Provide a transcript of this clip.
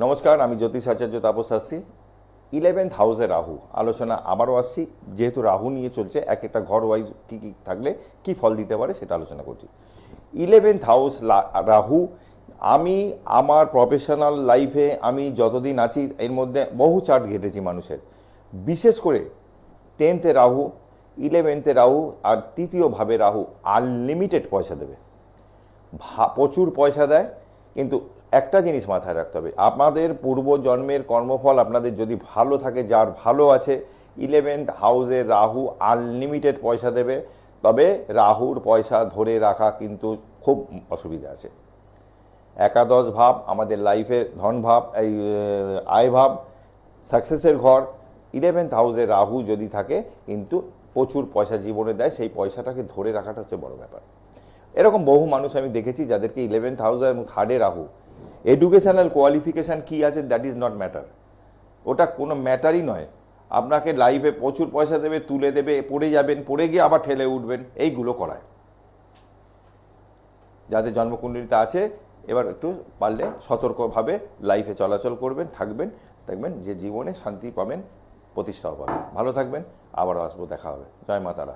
নমস্কার, আমি জ্যোতিষ আচার্য তাপস শাস্ত্রী। 11th হাউসে রাহু আলোচনা আবারও আসছি। যেহেতু রাহু নিয়ে চলছে, এক একটা ঘর ওয়াইজ কী কী থাকলে কী ফল দিতে পারে সেটা আলোচনা করছি। 11th হাউস রাহু, আমি আমার প্রফেশনাল লাইফে আমি যতদিন আছি এর মধ্যে বহু চার্ট ঘেটেছি মানুষের, বিশেষ করে 10th রাহু, 11th রাহু আর তৃতীয়ভাবে রাহু আনলিমিটেড পয়সা দেবে, প্রচুর পয়সা দেয়। কিন্তু একটা জিনিস মাথায় রাখতে হবে, আপনাদের পূর্বজন্মের কর্মফল আপনাদের যদি ভালো থাকে, যার ভালো আছে, 11th হাউসে রাহু আনলিমিটেড পয়সা দেবে। তবে রাহুর পয়সা ধরে রাখা কিন্তু খুব অসুবিধা আছে। একাদশ ভাব আমাদের লাইফে ধন ভাব, এই আয় ভাব, সাকসেসের ঘর। 11th হাউসে রাহু যদি থাকে কিন্তু প্রচুর পয়সা জীবনে দেয়, সেই পয়সাটাকে ধরে রাখাটা হচ্ছে বড় ব্যাপার। এরকম বহু মানুষ আমি দেখেছি যাদেরকে 11th হাউস এবং 3rd রাহু। এডুকেশনাল কোয়ালিফিকেশান কী আছে দ্যাট ইজ নট ম্যাটার, ওটা কোনো ম্যাটারই নয়। আপনাকে লাইফে প্রচুর পয়সা দেবে, তুলে দেবে, পড়ে যাবেন, পড়ে গিয়ে আবার ঠেলে উঠবেন, এইগুলো করায়। যাদের জন্মকুণ্ডলিতে আছে, এবার একটু পারলে সতর্কভাবে লাইফে চলাচল করবেন, থাকবেন, দেখবেন যে জীবনে শান্তি পাবেন, প্রতিষ্ঠাও পাবেন। ভালো থাকবেন, আবারও আসবো, দেখা হবে। জয় মা তারা।